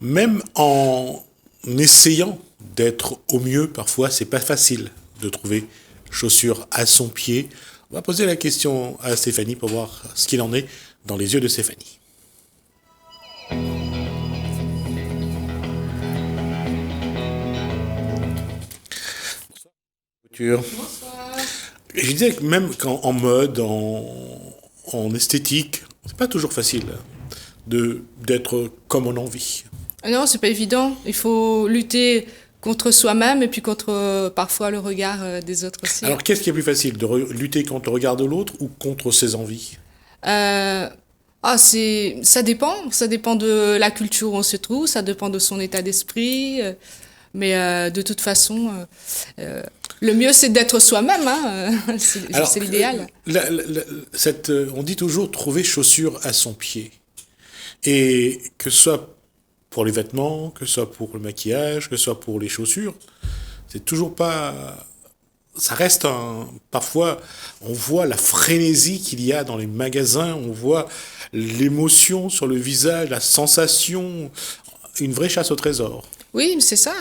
même en essayant d'être au mieux, parfois, c'est pas facile de trouver chaussures à son pied. On va poser la question à Stéphanie pour voir ce qu'il en est dans les yeux de Stéphanie. Bonsoir. Je disais que même quand en mode, en esthétique, c'est pas toujours facile d'être comme on en vit. Non, c'est pas évident. Il faut lutter contre soi-même et puis contre parfois le regard des autres aussi. Alors qu'est-ce qui est plus facile, de lutter contre le regard de l'autre ou contre ses envies? Euh, ça dépend. Ça dépend de la culture où on se trouve, ça dépend de son état d'esprit. Mais de toute façon, le mieux c'est d'être soi-même. Hein, c'est l'idéal. On dit toujours trouver chaussure à son pied. Et que ce soit pour les vêtements, que ce soit pour le maquillage, que ce soit pour les chaussures, c'est toujours pas. Ça reste un. Parfois, on voit la frénésie qu'il y a dans les magasins, on voit l'émotion sur le visage, la sensation, une vraie chasse au trésor. Oui, c'est ça.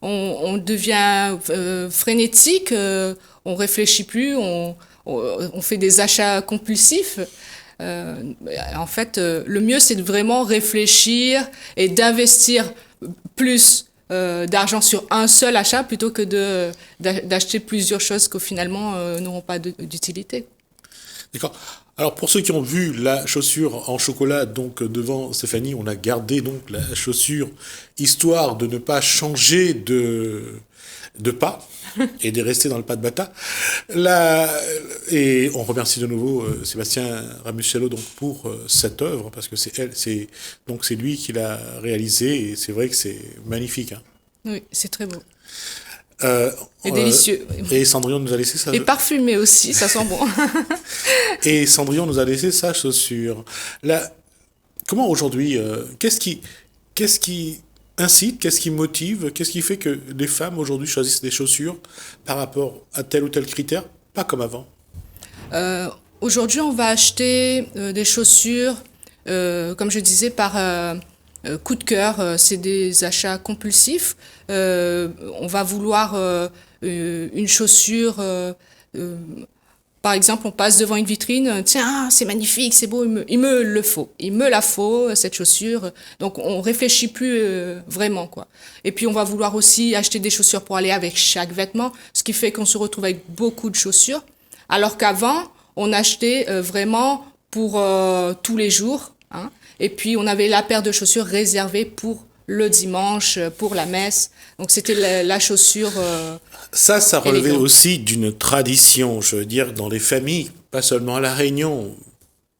On devient frénétique, on réfléchit plus, on fait des achats compulsifs. En fait, le mieux, c'est de vraiment réfléchir et d'investir plus d'argent sur un seul achat plutôt que d'acheter plusieurs choses qui finalement n'auront pas d'utilité. D'accord. Alors pour ceux qui ont vu la chaussure en chocolat, donc devant Stéphanie, on a gardé donc la chaussure histoire de ne pas changer de pas et de rester dans le pas de bata. Et on remercie de nouveau Sébastien Ramuscello donc pour cette œuvre parce que c'est lui qui l'a réalisé et c'est vrai que c'est magnifique. Hein. Oui, c'est très beau. Euh, Et délicieux. Et Cendrillon nous a laissé ça. Et parfumé aussi, ça sent bon. Et Cendrillon nous a laissé sa chaussure. Là, comment aujourd'hui, qu'est-ce qui incite, qu'est-ce qui motive, qu'est-ce qui fait que les femmes aujourd'hui choisissent des chaussures par rapport à tel ou tel critère, pas comme avant? Aujourd'hui, on va acheter des chaussures, comme je disais, par coup de cœur. C'est des achats compulsifs. On va vouloir une chaussure. Par exemple, on passe devant une vitrine, tiens, c'est magnifique, c'est beau, il me le faut. Il me la faut, cette chaussure. Donc, on réfléchit plus vraiment, quoi. Et puis, on va vouloir aussi acheter des chaussures pour aller avec chaque vêtement, ce qui fait qu'on se retrouve avec beaucoup de chaussures. Alors qu'avant, on achetait vraiment pour tous les jours, hein. Et puis, on avait la paire de chaussures réservée pour le dimanche, pour la messe. Donc, c'était la chaussure Ça relevait élégante. aussi d'une tradition, je veux dire, dans les familles, pas seulement à La Réunion,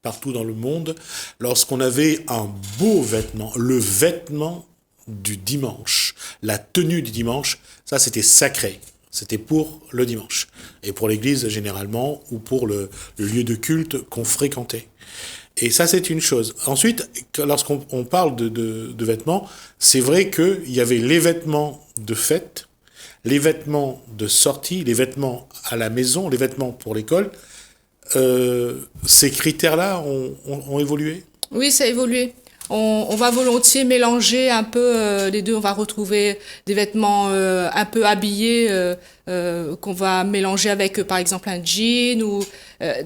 partout dans le monde, lorsqu'on avait un beau vêtement, le vêtement du dimanche, la tenue du dimanche, ça c'était sacré. C'était pour le dimanche. Et pour l'église généralement, ou pour le lieu de culte qu'on fréquentait. Et ça, c'est une chose. Ensuite, lorsqu'on parle de vêtements, c'est vrai qu'il y avait les vêtements de fête, les vêtements de sortie, les vêtements à la maison, les vêtements pour l'école. Ces critères-là ont évolué. Oui, ça a évolué. On va volontiers mélanger un peu les deux. On va retrouver des vêtements un peu habillés qu'on va mélanger avec, par exemple, un jean.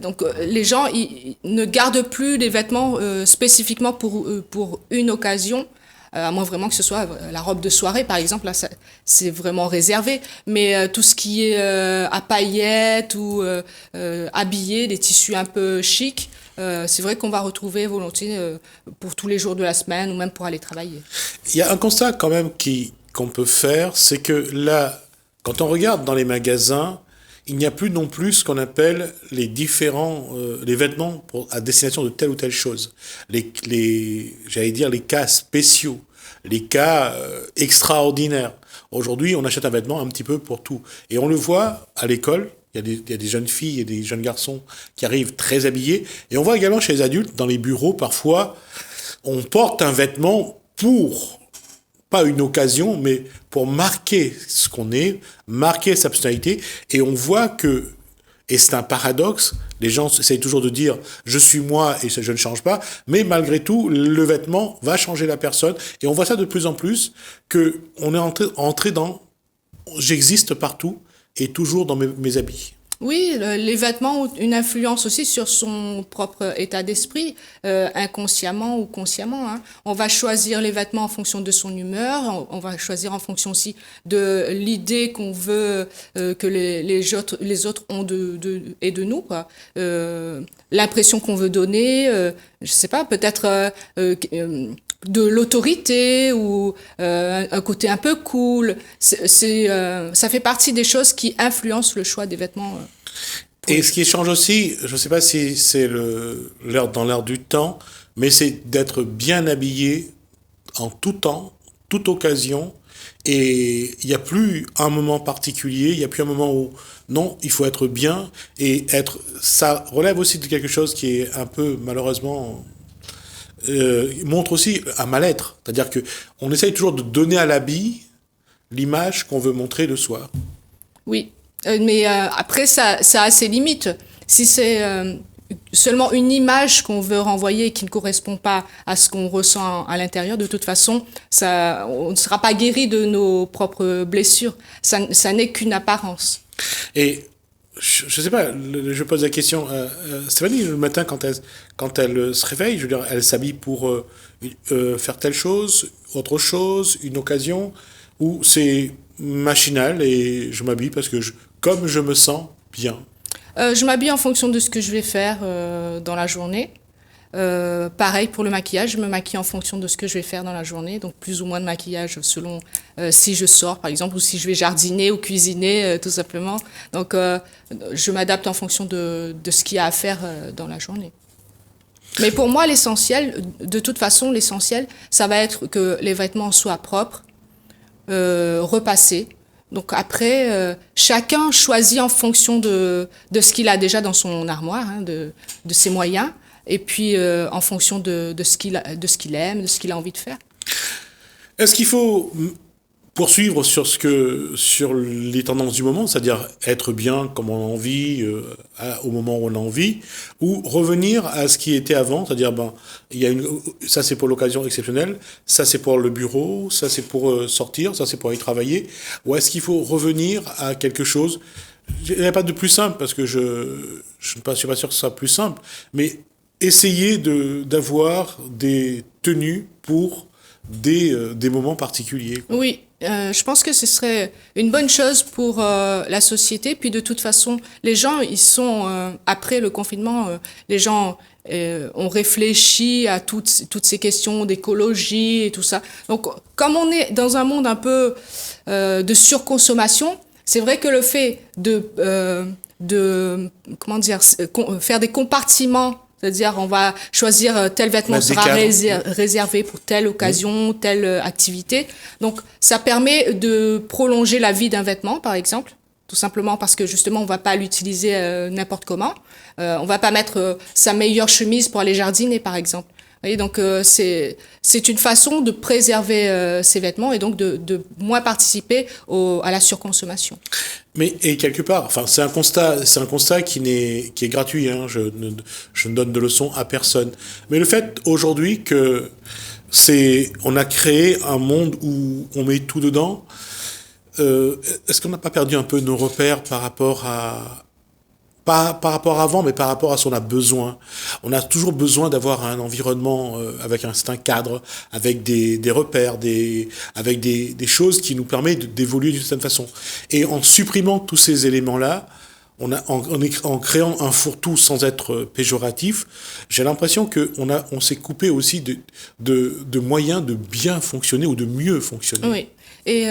Donc, les gens ils ne gardent plus les vêtements spécifiquement pour une occasion. À moins vraiment que ce soit la robe de soirée, par exemple, là, c'est vraiment réservé. Mais tout ce qui est à paillettes ou habillé, des tissus un peu chics, c'est vrai qu'on va retrouver volontiers pour tous les jours de la semaine ou même pour aller travailler. Il y a un constat quand même qu'on peut faire, c'est que là, quand on regarde dans les magasins, il n'y a plus non plus ce qu'on appelle les les vêtements à destination de telle ou telle chose. J'allais dire les cas spéciaux, les cas extraordinaires. Aujourd'hui, on achète un vêtement un petit peu pour tout. Et on le voit à l'école, il y a des jeunes filles et des jeunes garçons qui arrivent très habillés. Et on voit également chez les adultes, dans les bureaux, parfois, on porte un vêtement pour pas une occasion, mais pour marquer ce qu'on est, marquer sa personnalité, et on voit que, Et c'est un paradoxe. Les gens essayent toujours de dire je suis moi et je ne change pas, mais malgré tout, le vêtement va changer la personne. Et on voit ça de plus en plus, que on est entré dans j'existe partout et toujours dans mes habits. Oui, les vêtements ont une influence aussi sur son propre état d'esprit, inconsciemment ou consciemment, hein. On va choisir les vêtements en fonction de son humeur, on va choisir en fonction aussi de l'idée qu'on veut que les autres ont et de nous, quoi. L'impression qu'on veut donner, je sais pas, peut-être de l'autorité ou un côté un peu cool. Ça fait partie des choses qui influencent le choix des vêtements. Et ce qui change aussi, je ne sais pas si c'est dans l'air du temps, mais c'est d'être bien habillé en tout temps, toute occasion. Et il n'y a plus un moment particulier, il n'y a plus un moment où non, il faut être bien et ça relève aussi de quelque chose qui est un peu malheureusement montre aussi un mal-être. C'est-à-dire que on essaye toujours de donner à l'habit l'image qu'on veut montrer de soi. Oui, mais après, ça a ses limites. Si c'est seulement une image qu'on veut renvoyer et qui ne correspond pas à ce qu'on ressent à l'intérieur, de toute façon, on ne sera pas guéri de nos propres blessures. Ça n'est qu'une apparence. Et je sais pas, je pose la question Stéphanie, le matin quand elle se réveille, je veux dire, elle s'habille pour faire telle chose, autre chose, une occasion, ou c'est machinal et je m'habille parce que comme je me sens bien. Je m'habille en fonction de ce que je vais faire dans la journée. Pareil pour le maquillage, je me maquille en fonction de ce que je vais faire dans la journée, donc plus ou moins de maquillage selon si je sors par exemple ou si je vais jardiner ou cuisiner tout simplement. Donc je m'adapte en fonction de ce qu'il y a à faire dans la journée. Mais pour moi l'essentiel, de toute façon l'essentiel, ça va être que les vêtements soient propres, repassés. Donc après, chacun choisit en fonction de ce qu'il a déjà dans son armoire, hein, de ses moyens. Et puis en fonction de ce qu'il aime, de ce qu'il a envie de faire. Est-ce qu'il faut poursuivre sur les tendances du moment, c'est-à-dire être bien comme on a envie, au moment où on a envie, ou revenir à ce qui était avant, c'est-à-dire ça c'est pour l'occasion exceptionnelle, ça c'est pour le bureau, ça c'est pour sortir, ça c'est pour aller travailler, ou est-ce qu'il faut revenir à quelque chose? Il n'y a pas de plus simple, parce que je ne suis pas sûr que ce soit plus simple, mais essayer d'avoir des tenues pour des moments particuliers. Oui, je pense que ce serait une bonne chose pour la société. Puis de toute façon, les gens, ils sont, après le confinement, les gens ont réfléchi à toutes ces questions d'écologie et tout ça. Donc, comme on est dans un monde un peu de surconsommation, c'est vrai que le fait comment dire, faire des compartiments. C'est-à-dire, on va choisir tel vêtement sera réservé pour telle occasion, telle activité. Donc, ça permet de prolonger la vie d'un vêtement, par exemple. Tout simplement parce que, justement, on va pas l'utiliser n'importe comment. On va pas mettre sa meilleure chemise pour aller jardiner, par exemple. Vous voyez, donc, c'est une façon de préserver ces vêtements et donc de moins participer à la surconsommation. Mais et quelque part, enfin c'est un constat qui est gratuit. Hein, je ne donne de leçons à personne. Mais le fait aujourd'hui que on a créé un monde où on met tout dedans. Est-ce qu'on n'a pas perdu un peu nos repères par rapport à pas par rapport à avant, mais par rapport à ce qu'on a besoin. On a toujours besoin d'avoir un environnement avec un certain cadre, avec des repères, avec des choses qui nous permettent d'évoluer d'une certaine façon. Et en supprimant tous ces éléments-là, en créant un fourre-tout sans être péjoratif, j'ai l'impression on s'est coupé aussi de moyens de bien fonctionner ou de mieux fonctionner. Oui. Et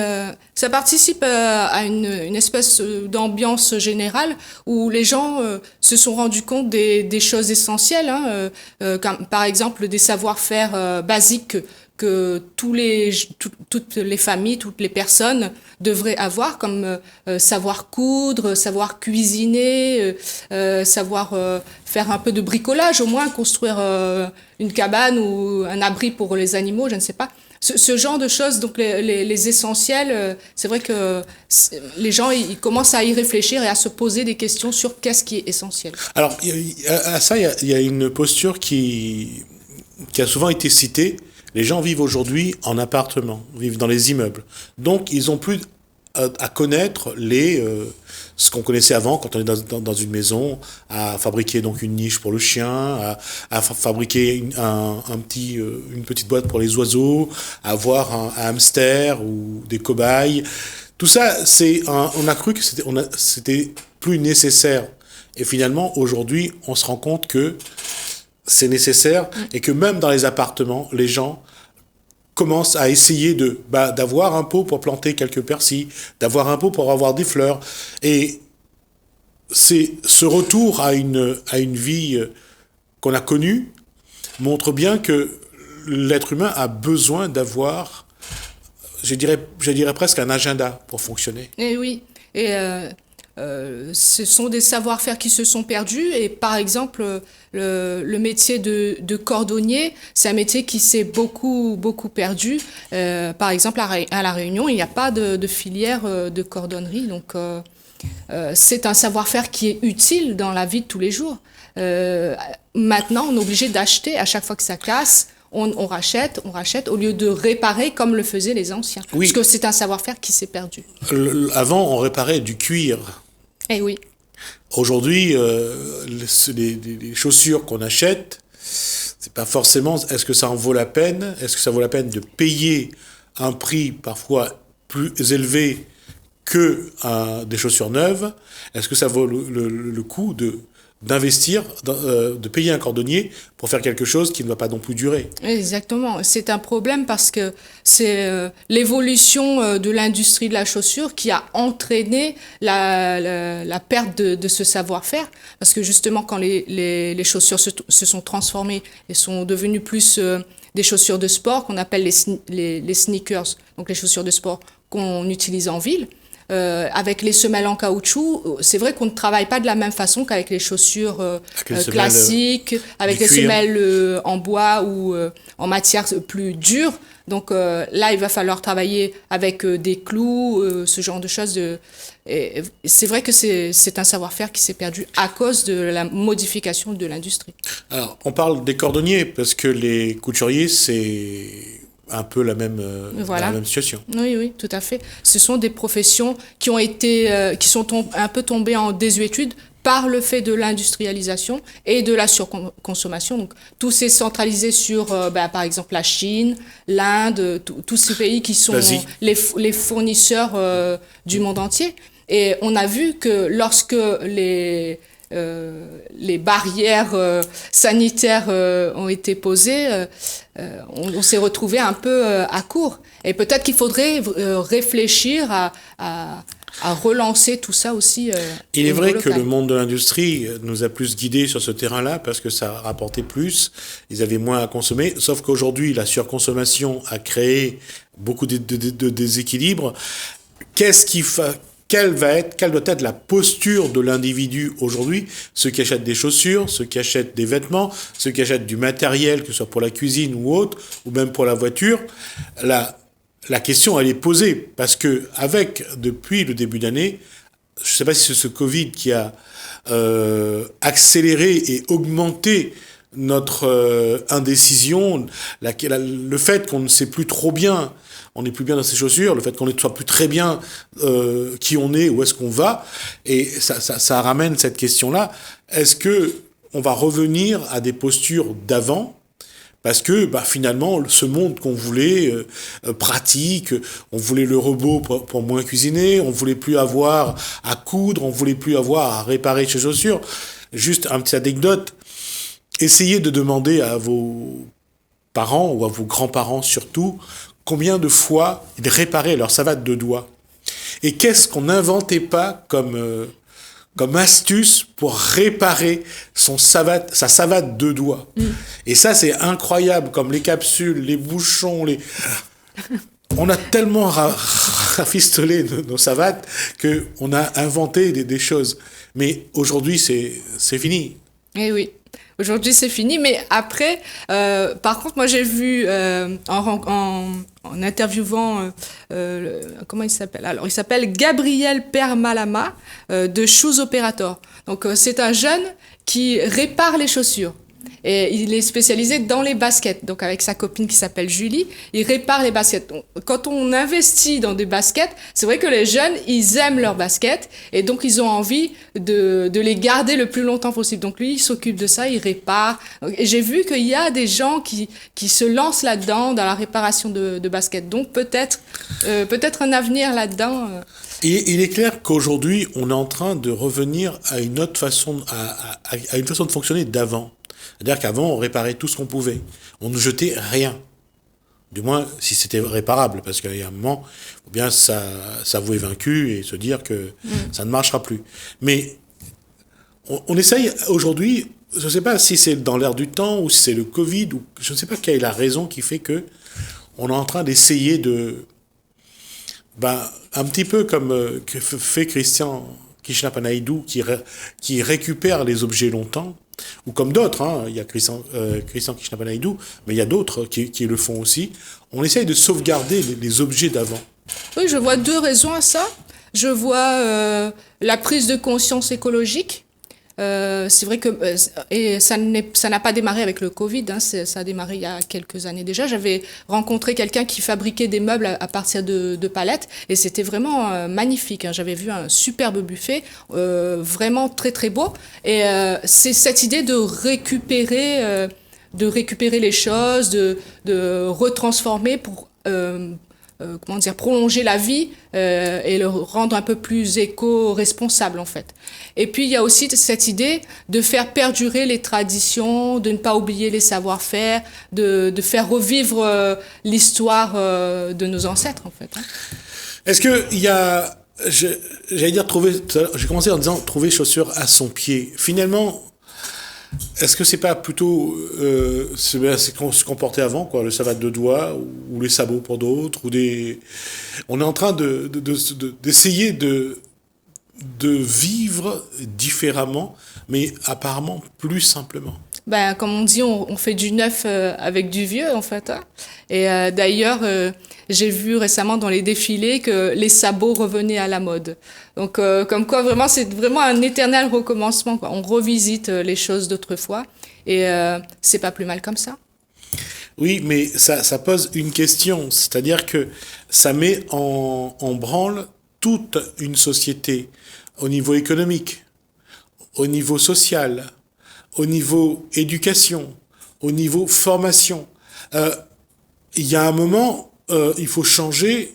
ça participe à une espèce d'ambiance générale où les gens se sont rendus compte des choses essentielles, hein, comme, par exemple des savoir-faire basiques que toutes les familles, toutes les personnes devraient avoir, comme savoir coudre, savoir cuisiner, savoir faire un peu de bricolage, au moins construire une cabane ou un abri pour les animaux, je ne sais pas. ce genre de choses, donc les essentiels, c'est vrai que les gens ils commencent à y réfléchir et à se poser des questions sur qu'est-ce qui est essentiel. Alors, à ça, il y a une posture qui a souvent été citée. Les gens vivent aujourd'hui en appartement, vivent dans les immeubles. Donc, ils ont plus à connaître ce qu'on connaissait avant quand on est dans une maison, à fabriquer donc une niche pour le chien, à fabriquer une petite boîte pour les oiseaux, à avoir un hamster ou des cobayes. Tout ça, on a cru que c'était plus nécessaire. Et finalement, aujourd'hui, on se rend compte que c'est nécessaire et que même dans les appartements, les gens commencent à essayer d'avoir un pot pour planter quelques persils, d'avoir un pot pour avoir des fleurs. Et c'est ce retour à une vie qu'on a connue montre bien que l'être humain a besoin d'avoir, je dirais presque un agenda pour fonctionner. Et oui, et ce sont des savoir-faire qui se sont perdus. Et par exemple, le métier de cordonnier, c'est un métier qui s'est beaucoup perdu. Par exemple, à La Réunion, il n'y a pas de filière de cordonnerie. Donc, c'est un savoir-faire qui est utile dans la vie de tous les jours. Maintenant, on est obligé d'acheter à chaque fois que ça casse. On rachète, au lieu de réparer comme le faisaient les anciens. Oui. Parce que c'est un savoir-faire qui s'est perdu. Avant, on réparait du cuir. Eh oui. Aujourd'hui, les chaussures qu'on achète, c'est pas forcément est-ce que ça en vaut la peine, est-ce que ça vaut la peine de payer un prix parfois plus élevé que des chaussures neuves, est-ce que ça vaut le coup d'investir, de payer un cordonnier pour faire quelque chose qui ne va pas non plus durer. Exactement. C'est un problème parce que c'est l'évolution de l'industrie de la chaussure qui a entraîné la perte de ce savoir-faire. Parce que justement, quand les chaussures se sont transformées et sont devenues plus des chaussures de sport qu'on appelle les sneakers, donc les chaussures de sport qu'on utilise en ville, avec les semelles en caoutchouc, c'est vrai qu'on ne travaille pas de la même façon qu'avec les chaussures classiques, avec les semelles en bois ou en matière plus dure. Donc là, il va falloir travailler avec des clous, ce genre de choses. Et c'est vrai que c'est un savoir-faire qui s'est perdu à cause de la modification de l'industrie. Alors, on parle des cordonniers parce que les couturiers, c'est un peu la même situation. Oui, tout à fait. Ce sont des professions qui sont un peu tombées en désuétude par le fait de l'industrialisation et de la surconsommation. Donc, tout s'est centralisé sur, par exemple, la Chine, l'Inde, tous ces pays qui sont les fournisseurs du monde entier. Et on a vu que lorsque les barrières sanitaires ont été posées, on s'est retrouvé un peu à court. Et peut-être qu'il faudrait réfléchir à relancer tout ça aussi. Il est vrai que le monde de l'industrie nous a plus guidés sur ce terrain-là parce que ça rapportait plus, ils avaient moins à consommer, sauf qu'aujourd'hui, la surconsommation a créé beaucoup de déséquilibres. Quelle doit être la posture de l'individu aujourd'hui, ceux qui achètent des chaussures, ceux qui achètent des vêtements, ceux qui achètent du matériel, que ce soit pour la cuisine ou autre, ou même pour la voiture. La question, elle est posée, parce que depuis le début d'année, je ne sais pas si c'est ce Covid qui a accéléré et augmenté notre indécision, le fait qu'on ne sait plus trop bien, on n'est plus bien dans ses chaussures, le fait qu'on ne soit plus très bien qui on est, où est-ce qu'on va, et ça ramène cette question-là. Est-ce que on va revenir à des postures d'avant? Parce que finalement, ce monde qu'on voulait, pratique, on voulait le robot pour moins cuisiner, on voulait plus avoir à coudre, on voulait plus avoir à réparer ses chaussures. Juste une petite anecdote, essayez de demander à vos parents ou à vos grands-parents surtout combien de fois ils réparaient leur savate de doigts. Et qu'est-ce qu'on n'inventait pas comme astuce pour réparer sa savate de doigts. Et ça, c'est incroyable, comme les capsules, les bouchons, on a tellement rafistolé nos savates qu'on a inventé des choses. Mais aujourd'hui, c'est fini. Eh oui. Aujourd'hui, c'est fini. Mais après, par contre, moi, j'ai vu en interviewant, comment il s'appelle? Alors, il s'appelle Gabriel Permalama de Shoes Operator. Donc, c'est un jeune qui répare les chaussures. Et il est spécialisé dans les baskets. Donc, avec sa copine qui s'appelle Julie, il répare les baskets. Donc, quand on investit dans des baskets, c'est vrai que les jeunes, ils aiment leurs baskets. Et donc, ils ont envie de les garder le plus longtemps possible. Donc, lui, il s'occupe de ça, il répare. Et j'ai vu qu'il y a des gens qui se lancent là-dedans, dans la réparation de baskets. Donc, peut-être un avenir là-dedans. Et il est clair qu'aujourd'hui, on est en train de revenir à une autre façon, à une façon de fonctionner d'avant. C'est-à-dire qu'avant, on réparait tout ce qu'on pouvait. On ne jetait rien. Du moins, si c'était réparable. Parce qu'il y a un moment, il faut bien s'avouer vaincu et se dire que ça ne marchera plus. Mais on essaye aujourd'hui, je ne sais pas si c'est dans l'air du temps ou si c'est le Covid, ou je ne sais pas quelle est la raison qui fait que on est en train d'essayer de... un petit peu comme que fait Christian Krishnapanaïdou, qui récupère les objets longtemps, ou comme d'autres, hein, il y a Christian Krishnapanaïdou, mais il y a d'autres qui le font aussi. On essaye de sauvegarder les objets d'avant. Oui, je vois deux raisons à ça. Je vois la prise de conscience écologique. C'est vrai que et ça n'a pas démarré avec le Covid, hein, ça a démarré il y a quelques années déjà. J'avais rencontré quelqu'un qui fabriquait des meubles à partir de palettes et c'était vraiment magnifique, hein. J'avais vu un superbe buffet, vraiment très très beau. Et c'est cette idée de récupérer les choses, de retransformer pour prolonger la vie et le rendre un peu plus éco-responsable en fait. Et puis il y a aussi cette idée de faire perdurer les traditions, de ne pas oublier les savoir-faire, de faire revivre l'histoire de nos ancêtres en fait. Hein. Est-ce que il y a, j'allais dire j'ai commencé en disant trouver chaussures à son pied. Finalement, est-ce que c'est pas plutôt c'est qu'on se comportait avant, quoi, le savate de doigts ou les sabots pour d'autres, on est en train d'essayer de vivre différemment, mais apparemment plus simplement. Ben, comme on dit, on fait du neuf avec du vieux, en fait. Hein. Et d'ailleurs, j'ai vu récemment dans les défilés que les sabots revenaient à la mode. Donc, comme quoi, vraiment, c'est vraiment un éternel recommencement, quoi. On revisite les choses d'autrefois et c'est pas plus mal comme ça. Oui, mais ça pose une question, c'est-à-dire que ça met en branle toute une société au niveau économique, au niveau social, au niveau éducation, au niveau formation. Il y a un moment, il faut changer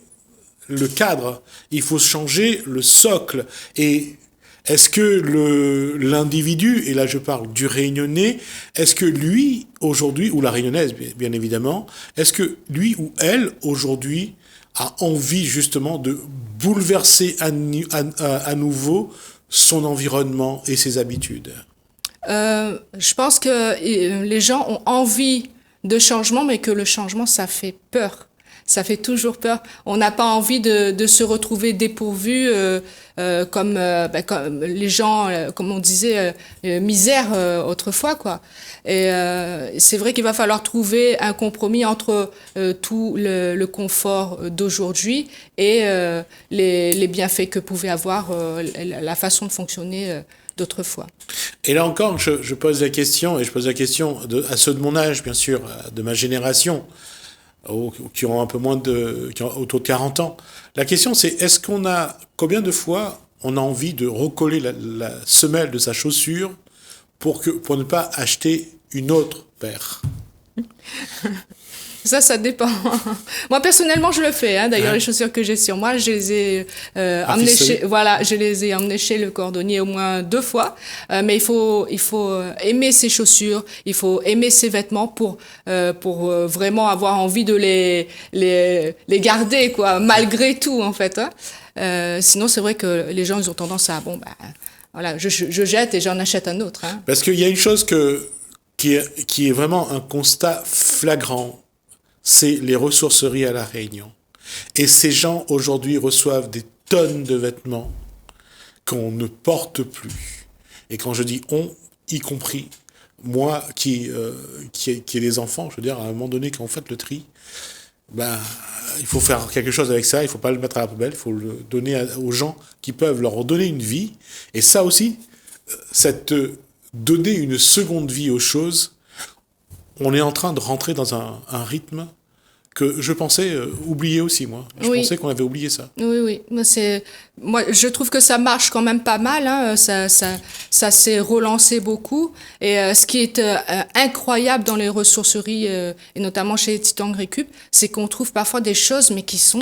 le cadre, il faut changer le socle. Et est-ce que l'individu, et là je parle du Réunionnais, est-ce que lui, aujourd'hui, ou la Réunionnaise, bien évidemment, est-ce que lui ou elle, aujourd'hui, a envie justement de bouleverser à nouveau son environnement et ses habitudes? Je pense que les gens ont envie de changement, mais que le changement, ça fait peur. Ça fait toujours peur. On n'a pas envie de se retrouver dépourvu comme les gens, comme on disait, misère autrefois, quoi. Et c'est vrai qu'il va falloir trouver un compromis entre tout le confort d'aujourd'hui et les bienfaits que pouvait avoir la façon de fonctionner d'autrefois. Et là encore, je pose la question, et je pose la question à ceux de mon âge, bien sûr, de ma génération, qui ont un peu moins qui ont autour de 40 ans. La question, c'est combien de fois on a envie de recoller la semelle de sa chaussure pour ne pas acheter une autre paire? Ça dépend. Moi, personnellement, je le fais. Hein. D'ailleurs, les chaussures que j'ai sur moi, je les ai emmenées chez le cordonnier au moins 2 fois. Mais il faut aimer ses chaussures, il faut aimer ses vêtements pour vraiment avoir envie de les garder, quoi, malgré tout, en fait. Hein. Sinon, c'est vrai que les gens, ils ont tendance à, voilà, je jette et j'en achète un autre. Hein. Parce qu'il y a une chose qui est vraiment un constat flagrant. C'est les ressourceries à La Réunion. Et ces gens, aujourd'hui, reçoivent des tonnes de vêtements qu'on ne porte plus. Et quand je dis on, y compris moi qui ai des enfants, je veux dire, à un moment donné, quand vous faites le tri, ben, il faut faire quelque chose avec ça, il ne faut pas le mettre à la poubelle, il faut le donner aux gens qui peuvent leur donner une vie. Et ça aussi, donner une seconde vie aux choses, on est en train de rentrer dans un rythme que je pensais oublier aussi, moi. Je pensais qu'on avait oublié ça. Oui. Moi, je trouve que ça marche quand même pas mal. Hein. Ça s'est relancé beaucoup. Et ce qui est incroyable dans les ressourceries, et notamment chez Titan Récup, c'est qu'on trouve parfois des choses, mais qui sont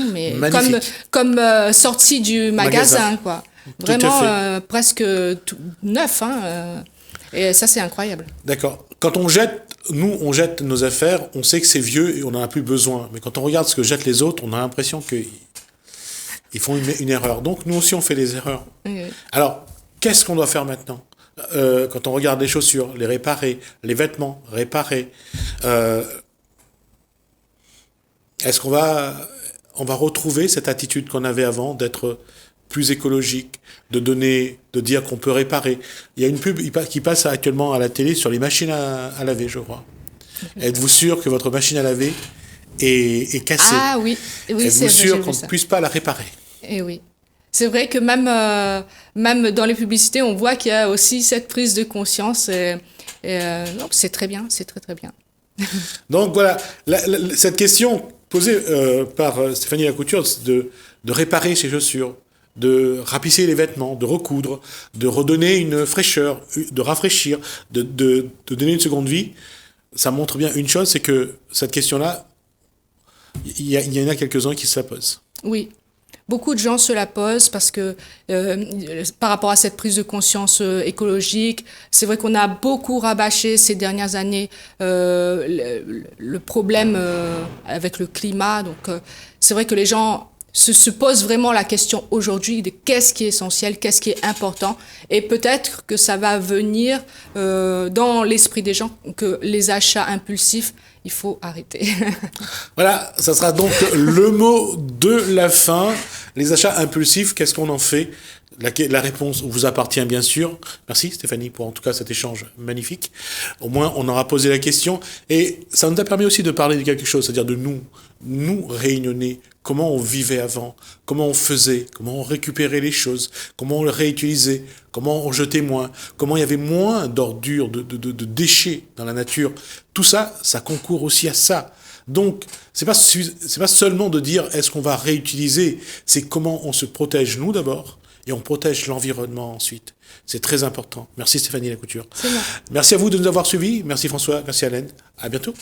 comme sorties du magasin, quoi. Vraiment presque tout neuf. Hein. Et ça, c'est incroyable. D'accord. Quand on jette nos affaires, on sait que c'est vieux et on n'en a plus besoin. Mais quand on regarde ce que jettent les autres, on a l'impression qu'ils font une erreur. Donc nous aussi, on fait des erreurs. Oui. Alors, qu'est-ce qu'on doit faire maintenant ? Quand on regarde les chaussures, les réparer, les vêtements, réparer, est-ce qu'on va retrouver cette attitude qu'on avait avant d'être plus écologique, de dire qu'on peut réparer. Il y a une pub qui passe actuellement à la télé sur les machines à laver, je crois. Êtes-vous sûr que votre machine à laver est cassée ? Ah oui, êtes-vous sûr qu'on ne puisse pas la réparer ? Eh oui. C'est vrai que même dans les publicités, on voit qu'il y a aussi cette prise de conscience. Non, c'est très bien, c'est très très bien. Donc voilà, cette question posée par Stéphanie Lacouture de réparer ses chaussures, de rapisser les vêtements, de recoudre, de redonner une fraîcheur, de rafraîchir, de donner une seconde vie, ça montre bien une chose, c'est que cette question-là, il y en a quelques-uns qui se la posent. Oui. Beaucoup de gens se la posent parce que par rapport à cette prise de conscience écologique, c'est vrai qu'on a beaucoup rabâché ces dernières années le problème avec le climat. Donc c'est vrai que les gens se posent vraiment la question aujourd'hui de qu'est-ce qui est essentiel, qu'est-ce qui est important. Et peut-être que ça va venir dans l'esprit des gens que les achats impulsifs, il faut arrêter. Voilà, ça sera donc le mot de la fin. Les achats impulsifs, qu'est-ce qu'on en fait ? La réponse vous appartient bien sûr. Merci Stéphanie pour en tout cas cet échange magnifique. Au moins on aura posé la question et ça nous a permis aussi de parler de quelque chose, c'est-à-dire de nous réunionnais, comment on vivait avant, comment on faisait, comment on récupérait les choses, comment on les réutilisait, comment on jetait moins, comment il y avait moins d'ordures, de déchets dans la nature. Tout ça, ça concourt aussi à ça. Donc, c'est pas seulement de dire est-ce qu'on va réutiliser, c'est comment on se protège nous d'abord, et on protège l'environnement ensuite. C'est très important. Merci Stéphanie Lacouture. C'est bon. Merci à vous de nous avoir suivis. Merci François, merci Alain. À bientôt.